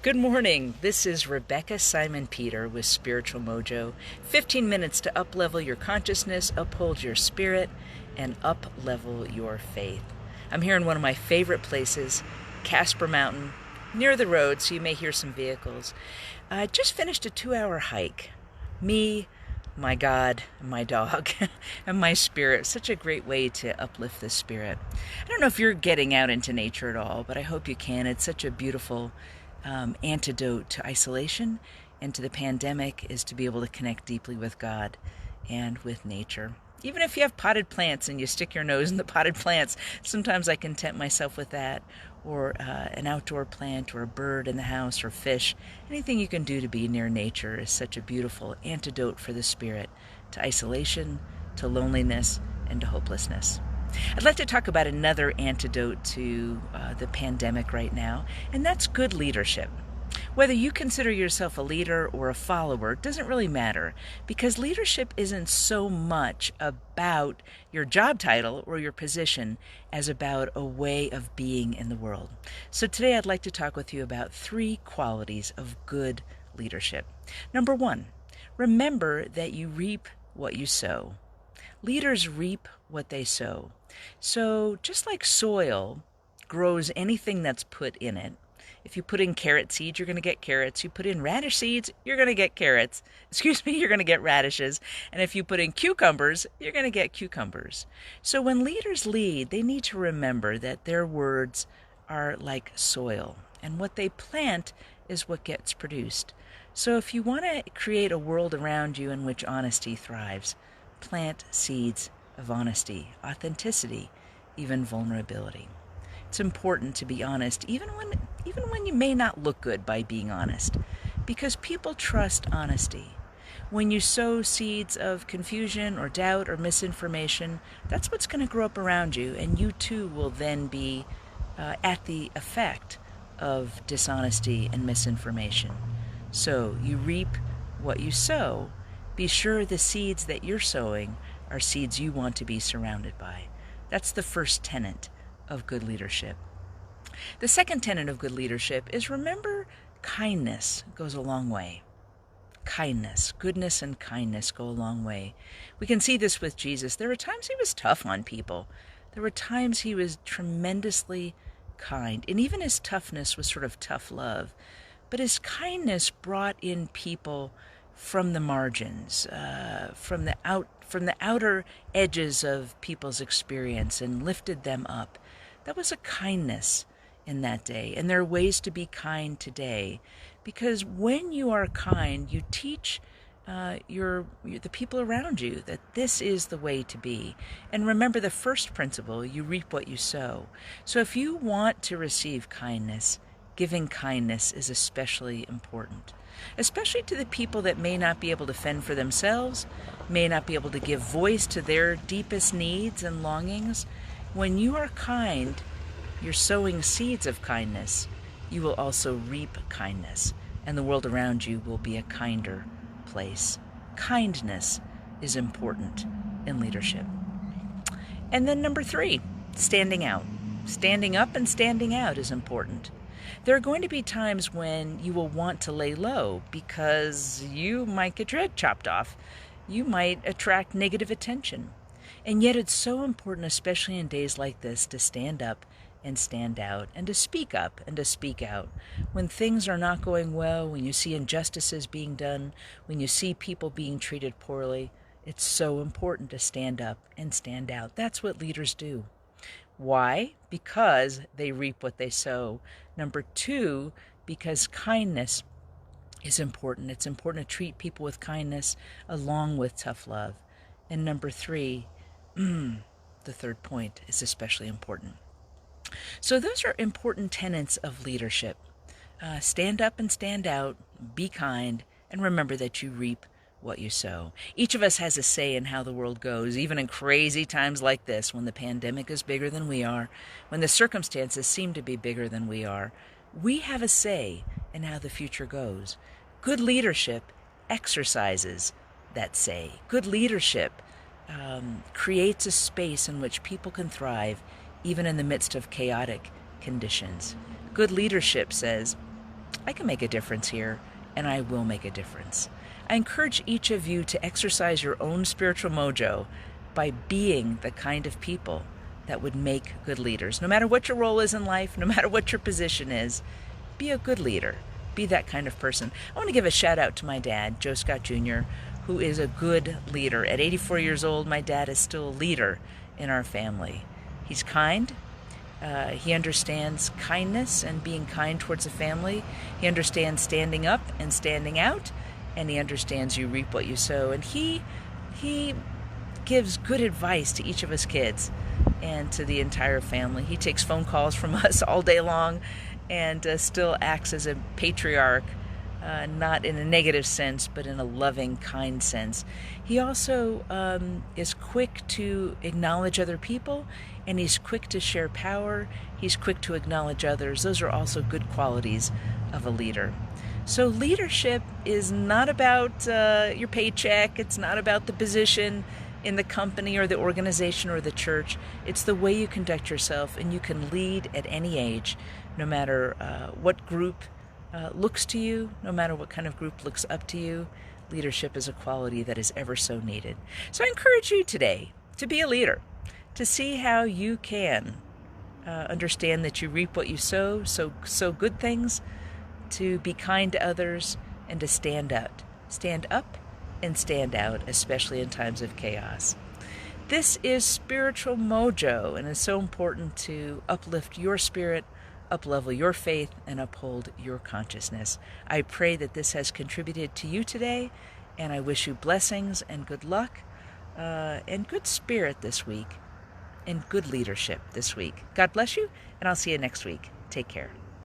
Good morning. This is Rebecca Simon Peter with Spiritual Mojo. 15 minutes to up-level your consciousness, uphold your spirit, and up-level your faith. I'm here in one of my favorite places, Casper Mountain, near the road, so you may hear some vehicles. I just finished a 2-hour hike. Me, my God, my dog, and my spirit. Such a great way to uplift the spirit. I don't know if you're getting out into nature at all, but I hope you can. It's such a beautiful antidote to isolation and to the pandemic is to be able to connect deeply with God and with nature. Even if you have potted plants and you stick your nose in the potted plants, sometimes I content myself with that, or an outdoor plant, or a bird in the house, or fish. Anything you can do to be near nature is such a beautiful antidote for the spirit to isolation, to loneliness, and to hopelessness. I'd like to talk about another antidote to the pandemic right now, and that's good leadership. Whether you consider yourself a leader or a follower doesn't really matter, because leadership isn't so much about your job title or your position as about a way of being in the world. So today I'd like to talk with you about 3 qualities of good leadership. Number 1, remember that you reap what you sow. Leaders reap what they sow. So just like soil grows anything that's put in it, if you put in carrot seeds, you're going to get carrots. You put in radish seeds, you're going to get carrots. You're going to get radishes. And if you put in cucumbers, you're going to get cucumbers. So when leaders lead, they need to remember that their words are like soil, and what they plant is what gets produced. So if you want to create a world around you in which honesty thrives, plant seeds of honesty, authenticity, even vulnerability. It's important to be honest, even when you may not look good by being honest, because people trust honesty. When you sow seeds of confusion or doubt or misinformation, that's what's going to grow up around you, and you too will then be at the effect of dishonesty and misinformation. So you reap what you sow. Be sure the seeds that you're sowing are seeds you want to be surrounded by. That's the first tenet of good leadership. The second tenet of good leadership is remember kindness goes a long way. Kindness, goodness and kindness go a long way. We can see this with Jesus. There were times he was tough on people. There were times he was tremendously kind. And even his toughness was sort of tough love. But his kindness brought in people from the margins, from the outer edges of people's experience, and lifted them up. That was a kindness in that day, and there are ways to be kind today, because when you are kind, you teach the people around you that this is the way to be. And remember the first principle: you reap what you sow. So if you want to receive kindness, giving kindness is especially important, especially to the people that may not be able to fend for themselves, may not be able to give voice to their deepest needs and longings. When you are kind, you're sowing seeds of kindness. You will also reap kindness, and the world around you will be a kinder place. Kindness is important in leadership. And then number 3, standing out. Standing up and standing out is important. There are going to be times when you will want to lay low because you might get your head chopped off. You might attract negative attention. And yet it's so important, especially in days like this, to stand up and stand out, and to speak up and to speak out. When things are not going well, when you see injustices being done, when you see people being treated poorly, it's so important to stand up and stand out. That's what leaders do. Why? Because they reap what they sow. Number 2, because kindness is important. It's important to treat people with kindness along with tough love. And number 3, the third point is especially important. So those are important tenets of leadership. Stand up and stand out, be kind, and remember that you reap what you sow. Each of us has a say in how the world goes, even in crazy times like this, when the pandemic is bigger than we are, when the circumstances seem to be bigger than we are. We have a say in how the future goes. Good leadership exercises that say. Good leadership creates a space in which people can thrive, even in the midst of chaotic conditions. Good leadership says, I can make a difference here, and I will make a difference. I encourage each of you to exercise your own spiritual mojo by being the kind of people that would make good leaders. No matter what your role is in life, no matter what your position is, be a good leader. Be that kind of person. I want to give a shout out to my dad, Joe Scott Jr., who is a good leader. At 84 years old, my dad is still a leader in our family. He's kind. He understands kindness and being kind towards the family. He understands standing up and standing out, and he understands you reap what you sow. And he gives good advice to each of us kids and to the entire family. He takes phone calls from us all day long and still acts as a patriarch, not in a negative sense, but in a loving, kind sense. He also is quick to acknowledge other people, and he's quick to share power. He's quick to acknowledge others. Those are also good qualities of a leader. So leadership is not about your paycheck. It's not about the position in the company or the organization or the church. It's the way you conduct yourself, and you can lead at any age, no matter what group looks to you, no matter what kind of group looks up to you. Leadership is a quality that is ever so needed. So I encourage you today to be a leader, to see how you can understand that you reap what you sow, sow good things, to be kind to others, and to stand up and stand out, especially in times of chaos. This is Spiritual Mojo, and it's so important to uplift your spirit, uplevel your faith, and uphold your consciousness. I pray that this has contributed to you today, and I wish you blessings and good luck and good spirit this week, and good leadership this week. God bless you, and I'll see you next week. Take care.